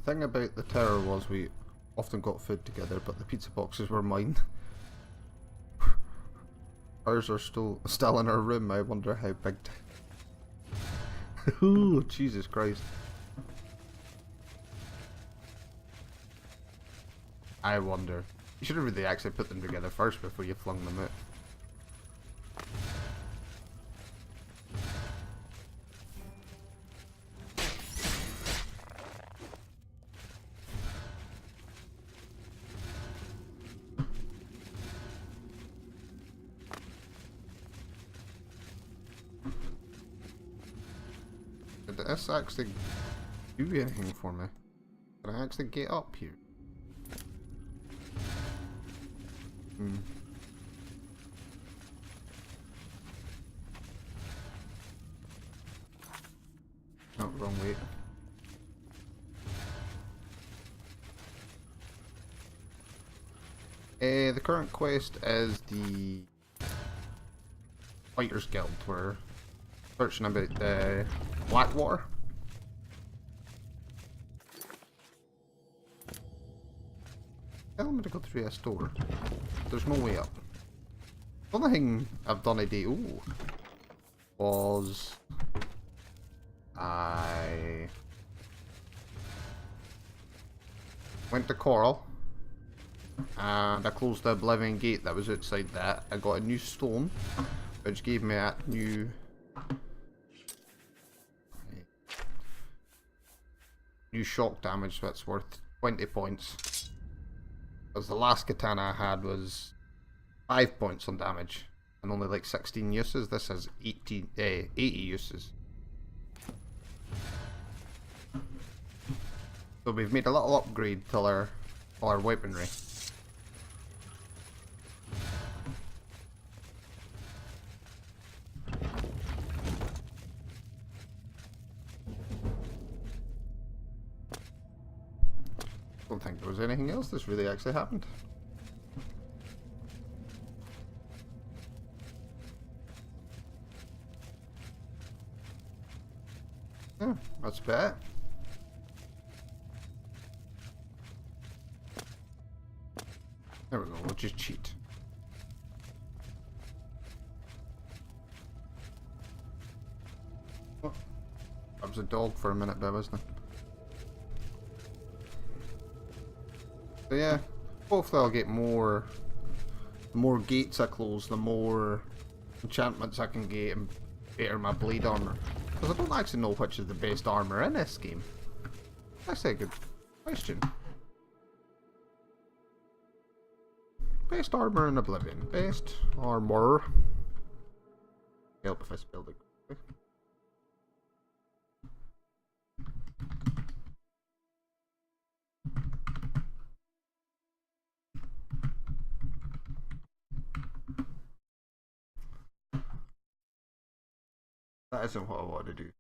The thing about the tower was we often got food together, but the pizza boxes were mine. Ours are still in our room. I wonder how big. Ooh, Jesus Christ. I wonder. You should have really actually put them together first before you flung them out. Did this actually do anything for me? Can I actually get up here? No, wrong way. The current quest is the Fighters Guild. We're searching about the Blackwater. Tell me to go through a store. There's no way up. The only thing I've done today was I went to Coral and I closed the Oblivion gate that was outside that. I got a new stone which gave me that new shock damage that's worth 20 points. Because the last katana I had was 5 points on damage and only like 16 uses. This has 80 uses. So we've made a little upgrade to our weaponry. Don't think there was anything else that's really actually happened. Yeah, that's about it. There we go, we'll just cheat. Oh, that was a dog for a minute there, wasn't it? So yeah, hopefully I'll get more. The more gates I close, the more enchantments I can get and better my blade armor. Because I don't actually know which is the best armor in this game. That's a good question. Best armor in Oblivion. Best armor. Help if I spelled it correctly. That isn't what I want to do.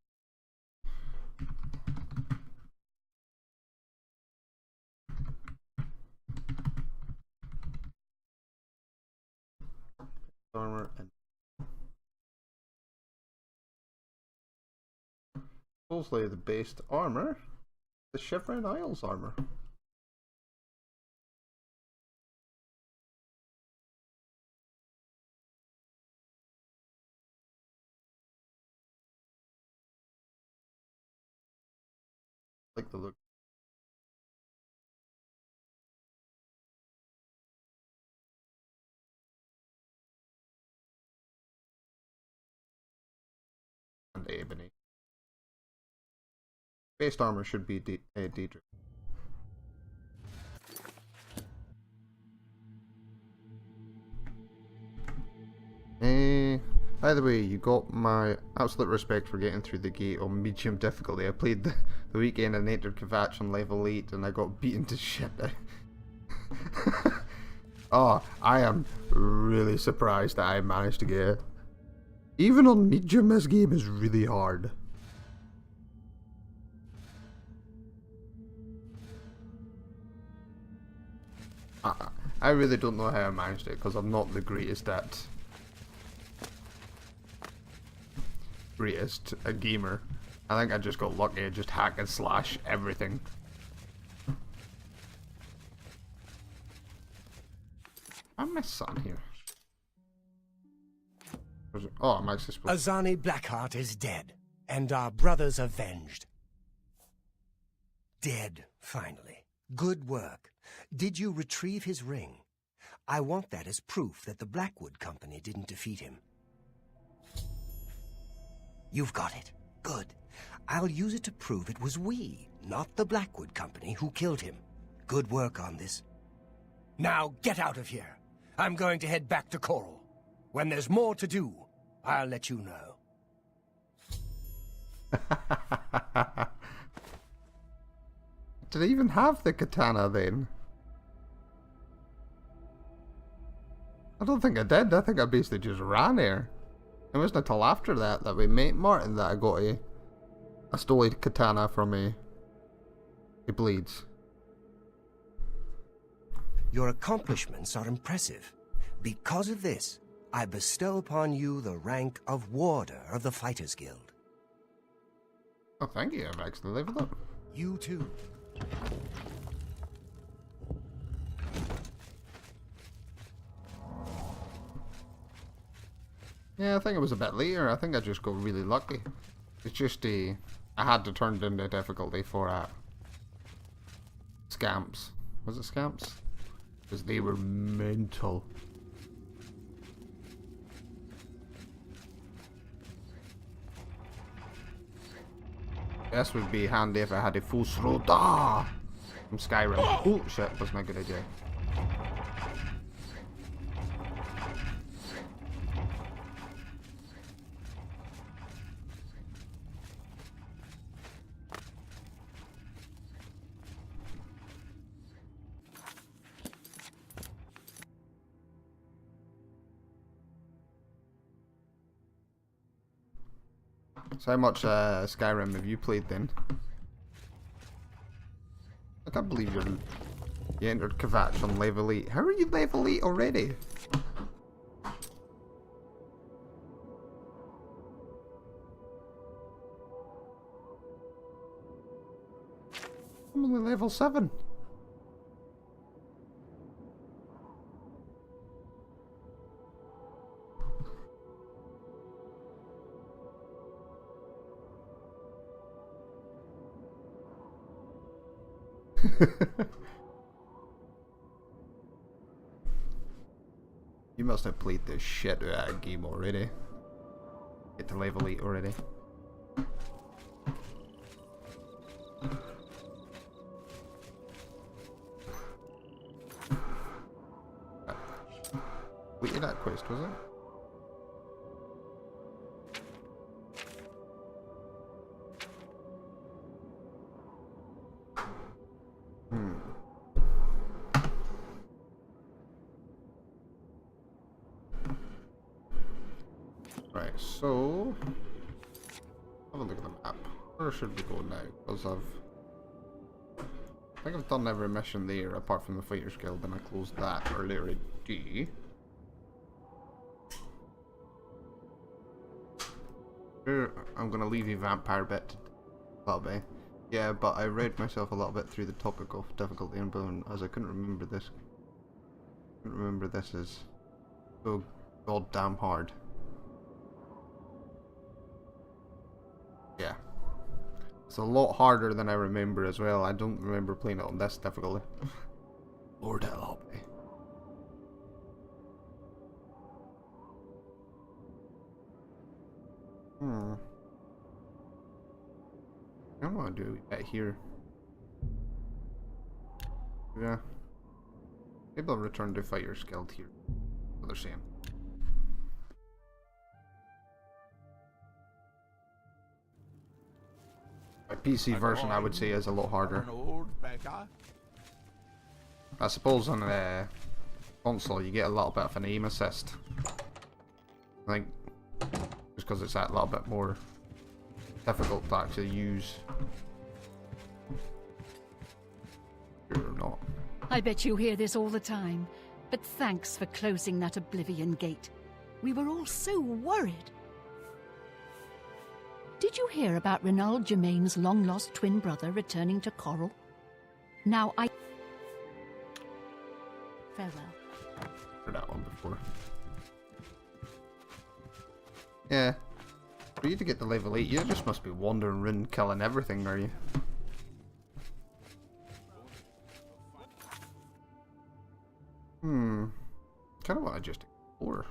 Armor and supposedly the best armor, the Shivering Isles armor. Like the look. And ebony. Best armor should be Daedric. By the way, you got my absolute respect for getting through the gate on medium difficulty. I played the weekend and entered Kvatch on level 8 and I got beaten to shit. Oh, I am really surprised that I managed to get it. Even on medium, this game is really hard. I really don't know how I managed it because I'm not the greatest a gamer. I think I just got lucky. I just hack and slash everything. I miss something here. Oh, I'm actually supposed to... Azani Blackheart is dead, and our brothers avenged. Dead, finally. Good work. Did you retrieve his ring? I want that as proof that the Blackwood Company didn't defeat him. You've got it. Good. I'll use it to prove it was we, not the Blackwood Company, who killed him. Good work on this. Now get out of here. I'm going to head back to Coral. When there's more to do, I'll let you know. Did I even have the katana then? I don't think I did. I think I basically just ran there. It wasn't until after that that we met Martin that I got a stole katana from a Blades. Your accomplishments are impressive. Because of this, I bestow upon you the rank of Warder of the Fighters Guild. Oh, thank you. I've actually leveled up. You too. Yeah, I think it was a bit later. I think I just got really lucky. It's just I had to turn down the difficulty for scamps. Was it scamps? Because they were mental. This would be handy if I had a full throat from Skyrim. Oh shit, that's not a good idea. So how much Skyrim have you played then? I can't believe you entered Kvatch on level 8. How are you level 8 already? I'm only level 7. You must have played this shit out of that game already. Get to level 8 already. Wait, that quest, was it? Right, so have a look at the map. Where should we go now? Because I think I've done every mission there apart from the Fighters Guild, and I closed that earlier today. I'm gonna leave the vampire bit a little bit. Yeah, but I read myself a little bit through the topic of difficulty and bone as I couldn't remember this. Is so goddamn hard. Yeah. It's a lot harder than I remember as well. I don't remember playing it on this difficulty. Lord help me. I don't want to do that here. Yeah. Maybe I'll return to Fighters Guild here. What they're saying. My PC version, I would say, is a lot harder. I suppose on a console, you get a little bit of an aim assist. I think just because it's that little bit more difficult to actually use. Or not. I bet you hear this all the time, but thanks for closing that Oblivion gate. We were all so worried. Did you hear about Renald Germain's long-lost twin brother returning to Coral? Now Farewell. for. Yeah. For you to get to level 8, you just must be wandering around killing everything, are you? Kind of want to just explore.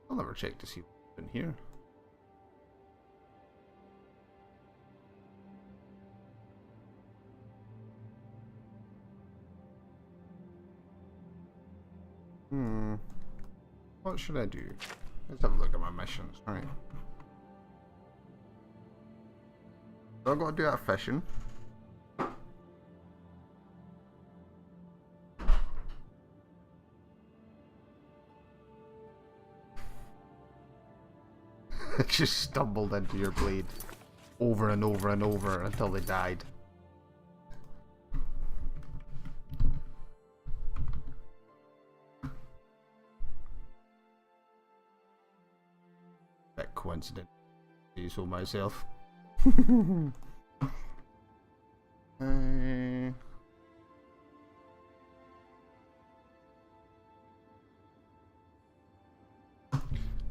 I'll never check to see what's in here. What should I do? Let's have a look at my missions. Alright. So I've got to do that fishing. I just stumbled into your blade over and over and over until they died. Bit coincident. Do so myself.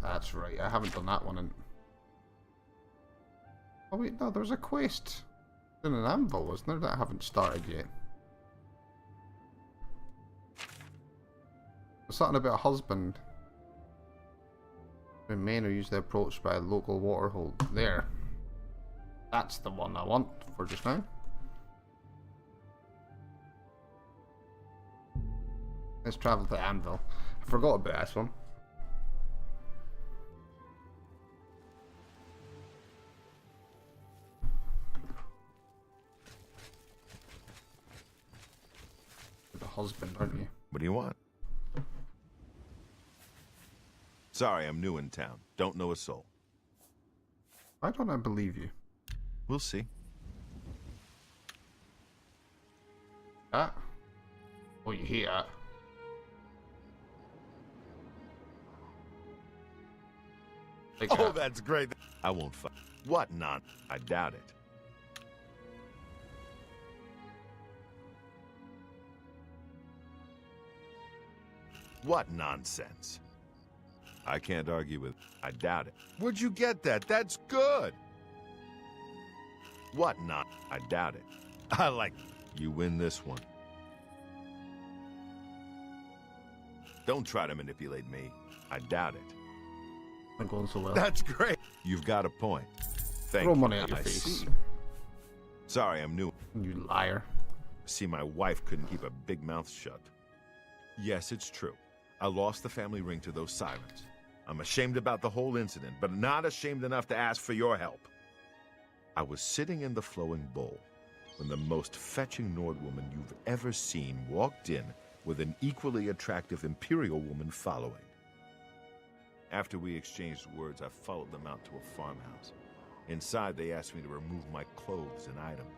That's right, I haven't done that one in... Oh wait, no, there's a quest in an anvil, wasn't there, that I haven't started yet. There's something about a husband. When men are usually approached by a local waterhole. There. That's the one I want for just now. Let's travel to Anvil. I forgot about this one. The husband, aren't you? What do you want? Sorry, I'm new in town. Don't know a soul. Why don't I believe you? We'll see. That? Oh, you hear that? Like Oh, that. that's great. I won't fight. What not? I doubt it. What nonsense? I can't argue with. I doubt it. Where'd you get that? That's good. What not? I doubt it. I like. You win this one. Don't try to manipulate me. I doubt it. Not going so well. That's great. You've got a point. Thank Throw you. money at your I face. see. Sorry, I'm new. You liar. See, my wife couldn't keep a big mouth shut. Yes, it's true. I lost the family ring to those sirens. I'm ashamed about the whole incident, but not ashamed enough to ask for your help. I was sitting in the flowing bowl when the most fetching Nordwoman you've ever seen walked in with an equally attractive Imperial woman following. After we exchanged words, I followed them out to a farmhouse. Inside, they asked me to remove my clothes and items.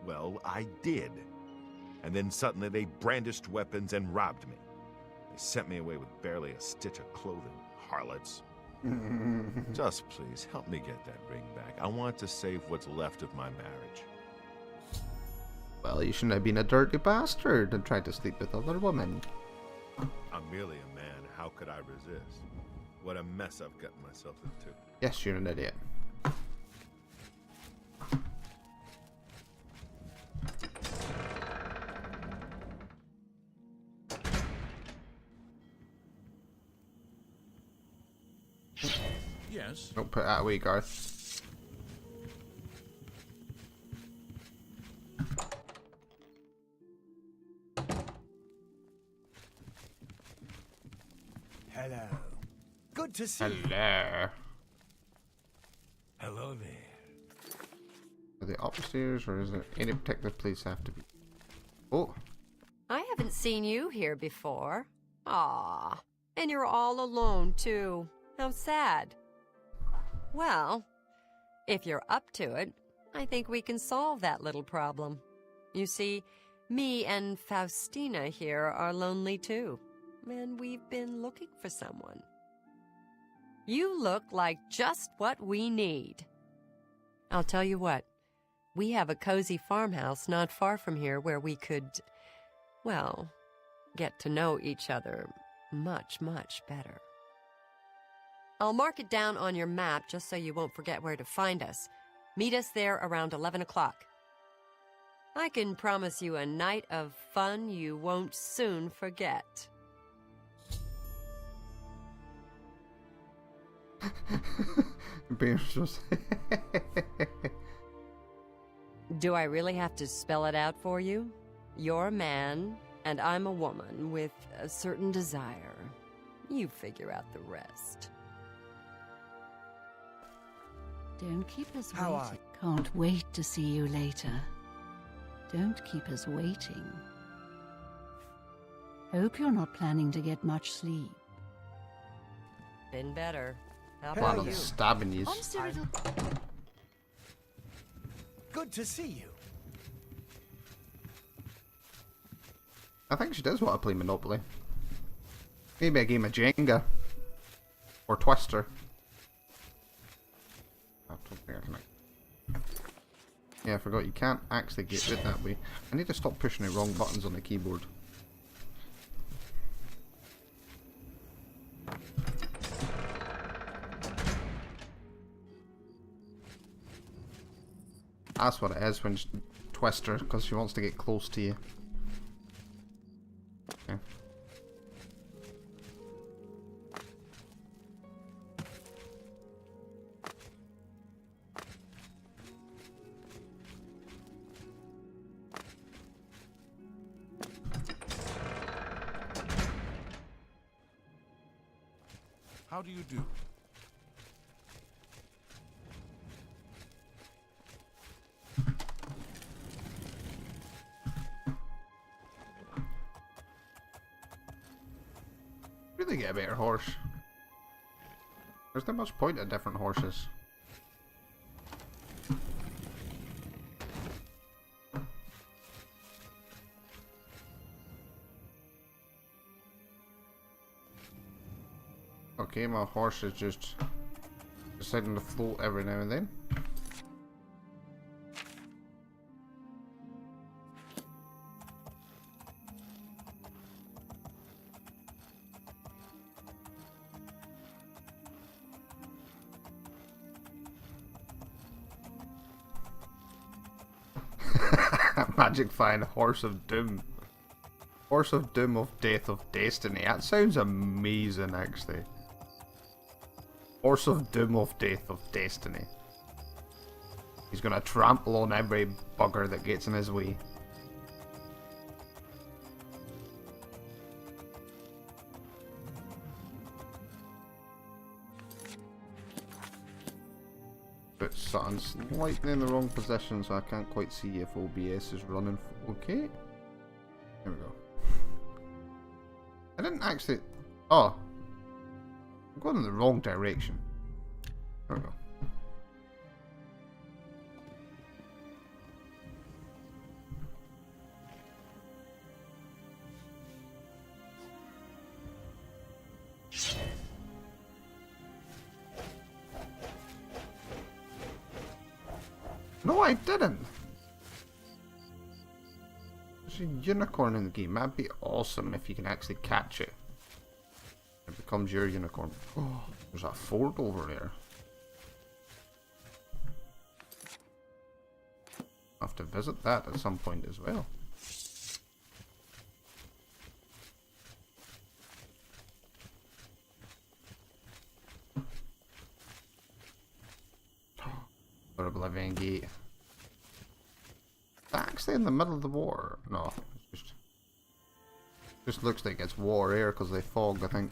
Well, I did. And then suddenly they brandished weapons and robbed me. They sent me away with barely a stitch of clothing, harlots. Just please, help me get that ring back. I want to save what's left of my marriage. Well, you shouldn't have been a dirty bastard and tried to sleep with other women. I'm merely a man. How could I resist? What a mess I've gotten myself into. Yes, you're an idiot. Yes. Don't put that away, Garth. Hello. Good to see you. Hello. Hello there. Are they upstairs or is there any particular place I have to be? Oh. I haven't seen you here before. Ah, and you're all alone, too. How sad. Well, if you're up to it, I think we can solve that little problem. You see, me and Faustina here are lonely, too, and we've been looking for someone. You look like just what we need. I'll tell you what, We have a cozy farmhouse not far from here where we could, well, get to know each other much, much better. I'll mark it down on your map just so you won't forget where to find us. Meet us there around 11 o'clock. I can promise you a night of fun you won't soon forget. Bear's just... Do I really have to spell it out for you? You're a man, and I'm a woman with a certain desire. You figure out the rest. Don't keep us How waiting. Can't wait to see you later. Don't keep us waiting. Hope you're not planning to get much sleep. Been better. How Hey, Plan about on you. stabbing you. On Cyril. Good to see you. I think she does want to play Monopoly. Maybe a game of Jenga. Or Twister. I don't think I can... Yeah, I forgot you can't actually get it that way. I need to stop pushing the wrong buttons on the keyboard. That's what it is when Twister, because she wants to get close to you. Okay. How do you do? Really get a better horse. There's not much point at different horses. Okay, my horse is just deciding to float every now and then. Magic find Horse of Doom. Horse of Doom of Death of Destiny. That sounds amazing, actually. Horse of Doom of Death of Destiny. He's gonna trample on every bugger that gets in his way. But something's slightly in the wrong position, so I can't quite see if OBS is running. Okay. There we go. I didn't actually... Oh. I'm going in the wrong direction. There we go. No, I didn't! There's a unicorn in the game. That'd be awesome if you can actually catch it. It becomes your unicorn. Oh, there's a fort over there. I'll have to visit that at some point as well. Or Oblivion Gate. Is that actually in the middle of the water? No, it's just looks like it's war air because they fog, I think.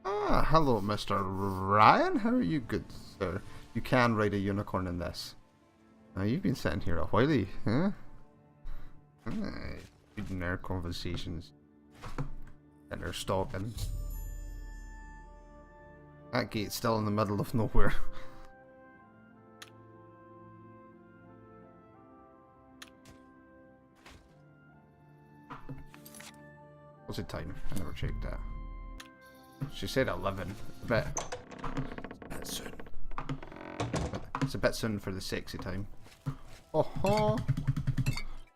Ah, hello, Mr. Ryan. How are you, good sir? You can ride a unicorn in this. Now you've been sitting here a while, huh? Reading their conversations. And they're stalking. That gate's still in the middle of nowhere. What's the time? I never checked that. She said 11. A bit soon. It's a bit soon for the sexy time. Oh-ho!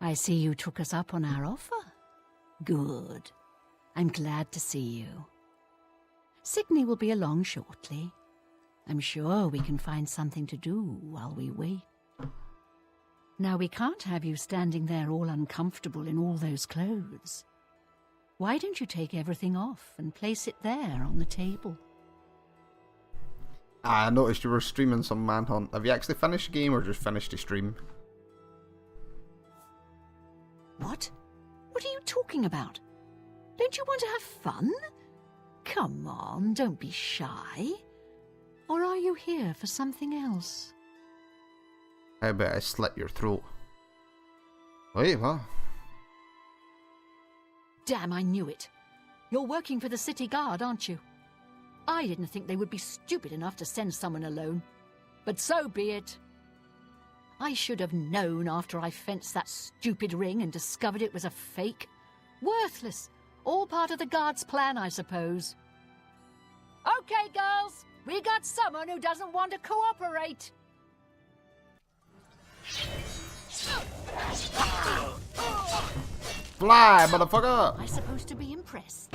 I see you took us up on our offer. Good. I'm glad to see you. Sydney will be along shortly. I'm sure we can find something to do while we wait. Now, we can't have you standing there all uncomfortable in all those clothes. Why don't you take everything off and place it there on the table? I noticed you were streaming some Manhunt. Have you actually finished the game or just finished the stream? What? What are you talking about? Don't you want to have fun? Come on, don't be shy. Or are you here for something else? How about I slit your throat? Wait, what? Damn, I knew it. You're working for the city guard, aren't you? I didn't think they would be stupid enough to send someone alone. But so be it. I should have known after I fenced that stupid ring and discovered it was a fake. Worthless. All part of the guard's plan, I suppose. Okay, girls. We got someone who doesn't want to cooperate. Fly, motherfucker! I'm supposed to be impressed.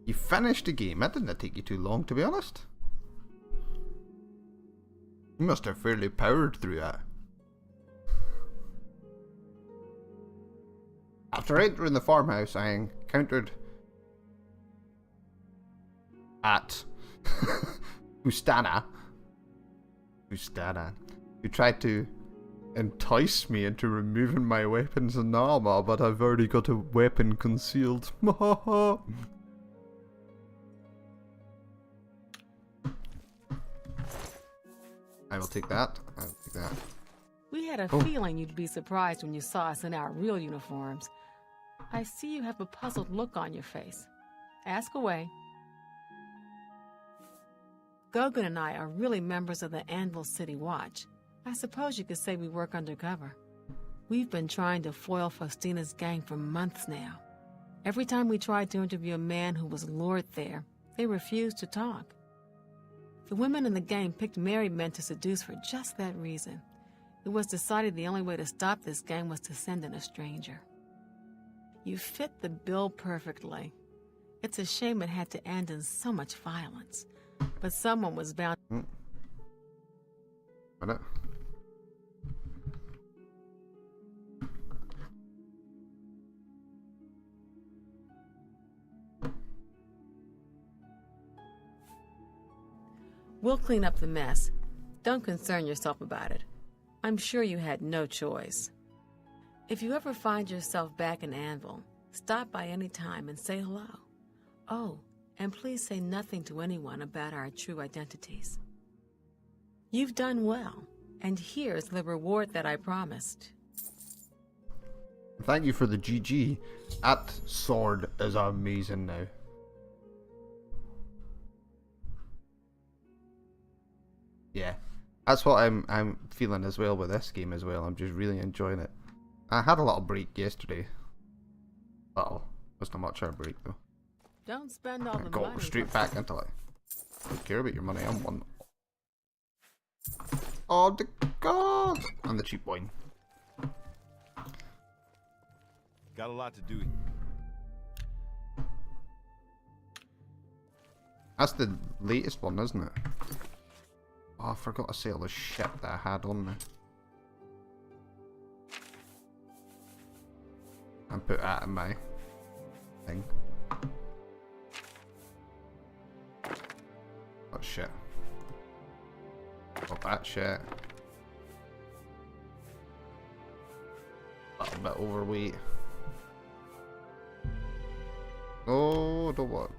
You finished the game. That didn't take you too long, to be honest. You must have fairly powered through that. After entering the farmhouse, I encountered at Ustana, who tried to entice me into removing my weapons and armor, but I've already got a weapon concealed. I will take that. I'll take that. We had a feeling you'd be surprised when you saw us in our real uniforms. I see you have a puzzled look on your face. Ask away. Gogan and I are really members of the Anvil City Watch. I suppose you could say we work undercover. We've been trying to foil Faustina's gang for months now. Every time we tried to interview a man who was lured there, they refused to talk. The women in the gang picked married men to seduce for just that reason. It was decided the only way to stop this gang was to send in a stranger. You fit the bill perfectly. It's a shame it had to end in so much violence. But someone was bound... Minute. We'll clean up the mess. Don't concern yourself about it. I'm sure you had no choice. If you ever find yourself back in Anvil, stop by any time and say hello. Oh, and please say nothing to anyone about our true identities. You've done well, and here's the reward that I promised. Thank you for the GG. That sword is amazing now. Yeah, that's what I'm feeling as well with this game as well. I'm just really enjoying it. I had a little break yesterday. Well, wasn't much of a break though. Don't spend all the Go money. straight back into it. Don't care about your money. I'm one. Oh, the God! I'm the cheap wine. Got a lot to do. That's the latest one, isn't it? Oh, I forgot to say all the shit that I had on me. And put that in my thing. Oh shit. Got that shit. A little bit overweight. Oh, don't want.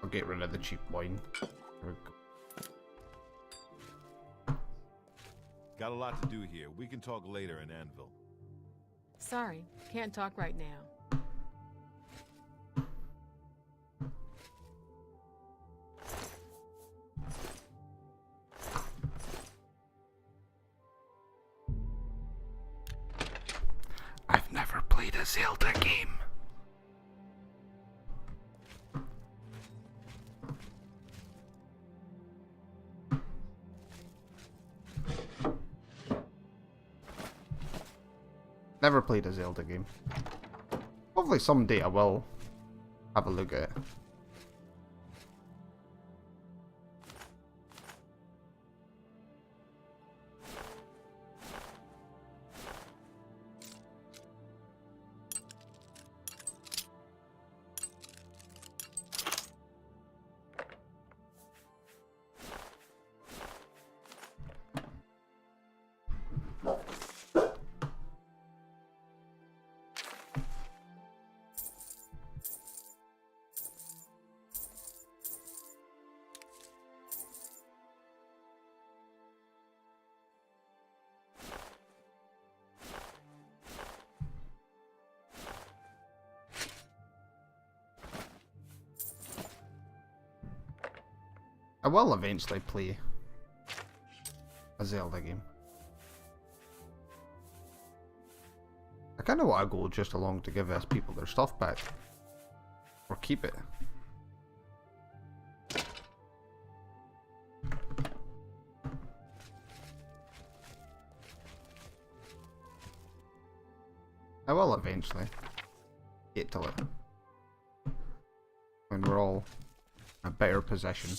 I'll get rid of the cheap wine. There we go. Got a lot to do here. We can talk later in Anvil. Sorry, can't talk right now. played a Zelda game. Never played a Zelda game. Hopefully someday I will have a look at it. I will eventually play a Zelda game. I kind of want to go just along to give these people their stuff back. Or keep it. I will eventually get to it. When we're all in a better position.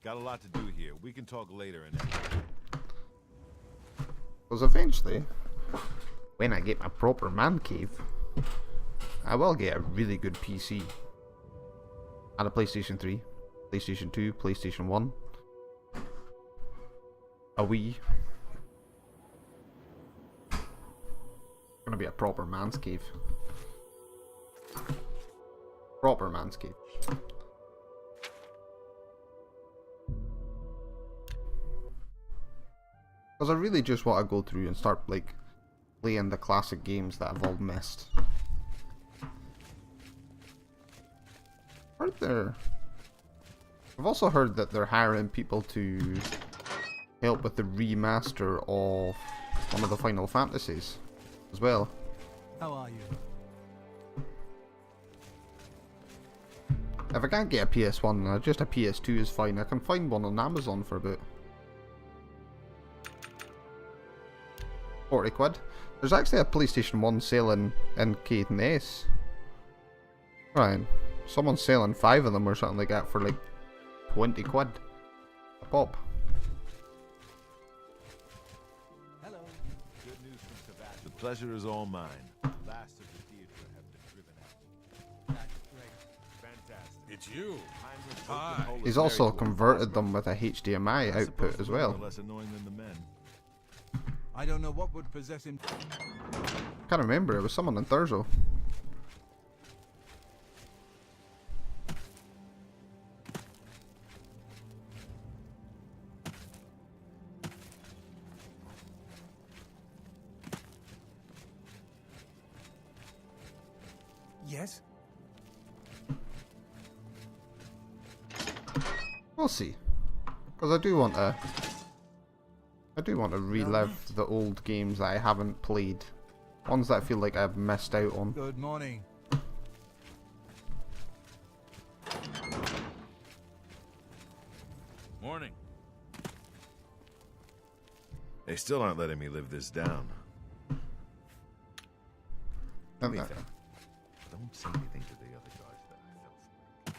Got a lot to do here. We can talk later and Because eventually, when I get my proper man cave, I will get a really good PC. And a PlayStation 3, PlayStation 2, PlayStation 1, a Wii. It's gonna be a proper man's cave. Proper man's cave. Because I really just want to go through and start, like, playing the classic games that I've all missed. I've also heard that they're hiring people to help with the remaster of one of the Final Fantasies as well. How are you? If I can't get a PS1, just a PS2 is fine. I can find one on Amazon for about 40 quid. There's actually a PlayStation 1 selling in Caithness. Right, someone's selling 5 of them or something like that for like 20 quid a pop. Hello. good news from Sebastian. The pleasure is all mine. Last of the theater have been driven out. That's great. Fantastic. It's you. Heinrich Hi. Oakenhole He's is also very cool. converted them with a HDMI I suppose output the as women well. are less annoying than the men. I don't know what would possess him. Can't remember, it was someone in Thurso. Yes? We'll see. Because I do want to relive the old games that I haven't played. Ones that I feel like I've missed out on. Good morning. Morning. They still aren't letting me live this down. Let me think. Don't say anything to the other guards that I felt.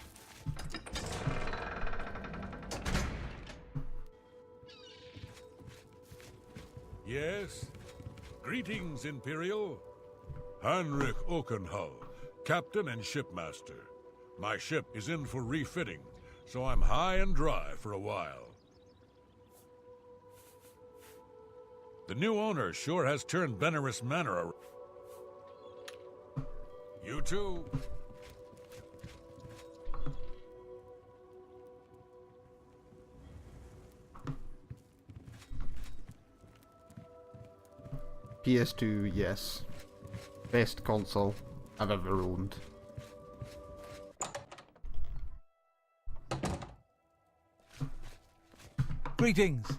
Yes? Greetings, Imperial. Heinrich Oakenhull, Captain and Shipmaster. My ship is in for refitting, so I'm high and dry for a while. The new owner sure has turned Benaris Manor around. You too. PS2, yes. Best console I've ever owned. Greetings.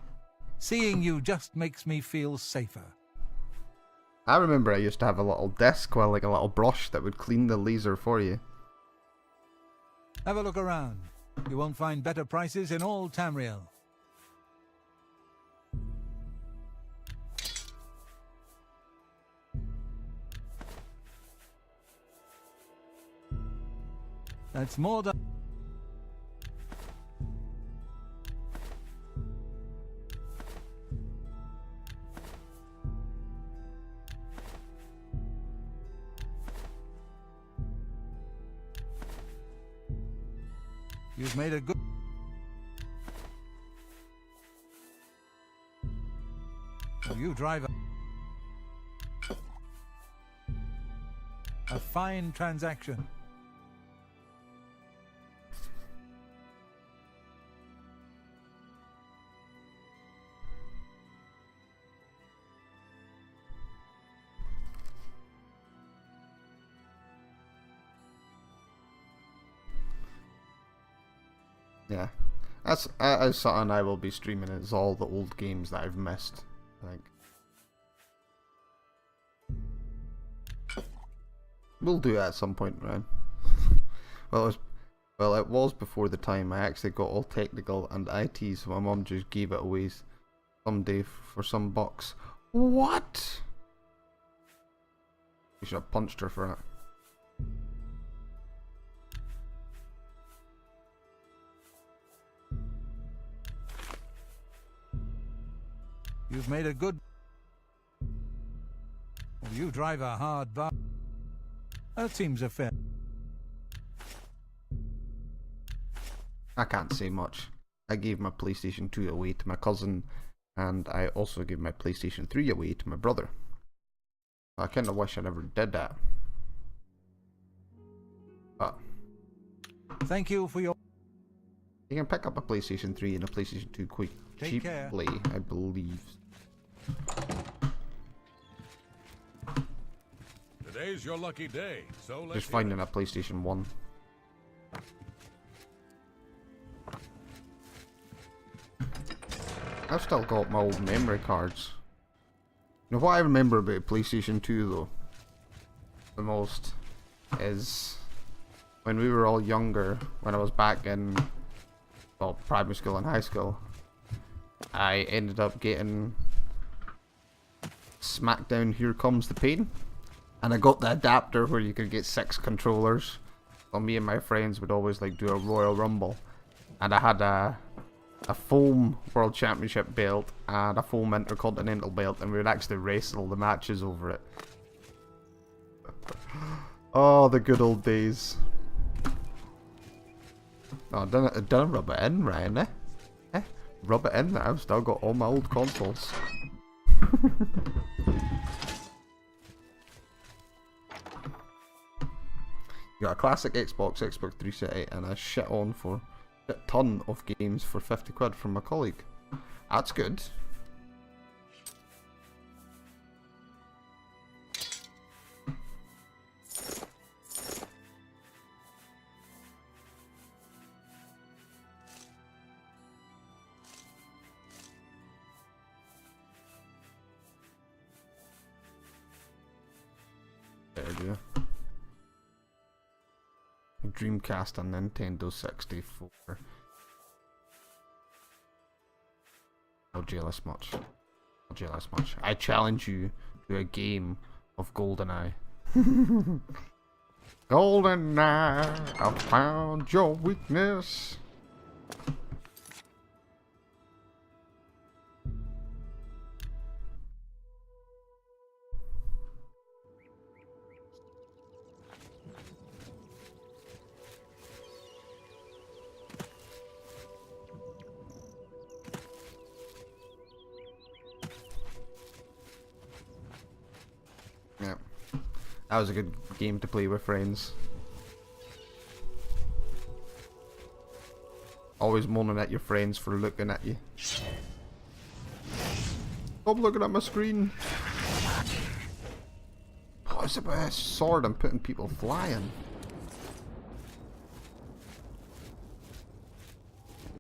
Seeing you just makes me feel safer. I remember I used to have a little disc, well, like a little brush that would clean the laser for you. Have a look around. You won't find better prices in all Tamriel. That's more than... You've made a good... You drive a fine transaction. Yeah, that's something I will be streaming. Is all the old games that I've missed, I think. We'll do it at some point, Ryan. Well, it was before the time I actually got all technical and IT, so my mum just gave it away someday for some bucks. What? You should have punched her for it. You've made a good... You drive a hard bar. That seems a fair... I can't say much. I gave my PlayStation 2 away to my cousin, and I also gave my PlayStation 3 away to my brother. I kinda wish I never did that. But... Thank you for your... You can pick up a PlayStation 3 and a PlayStation 2 quite cheaply, I believe. Today's your lucky day, so let's Just finding a PlayStation 1. I've still got my old memory cards. You know what I remember about PlayStation 2 though? The most is when we were all younger, when I was back in, well, primary school and high school, I ended up getting Smackdown Here Comes the Pain, and I got the adapter where you could get 6 controllers. So me and my friends would always like do a Royal Rumble, and I had a foam World Championship belt and a foam Intercontinental belt, and we would actually wrestle the matches over it. Oh, the good old days. Oh, don't rub it in, Ryan, eh? Rub it in there. I've still got all my old consoles. You got a classic Xbox 360, and a shit ton of games for 50 quid from my colleague. That's good. There you go. Dreamcast and Nintendo 64. Not jealous much. Not jealous much. I challenge you to a game of GoldenEye. GoldenEye, I found your weakness. Yeah, that was a good game to play with friends. Always moaning at your friends for looking at you. Stop looking at my screen. What is it with this sword and putting people flying?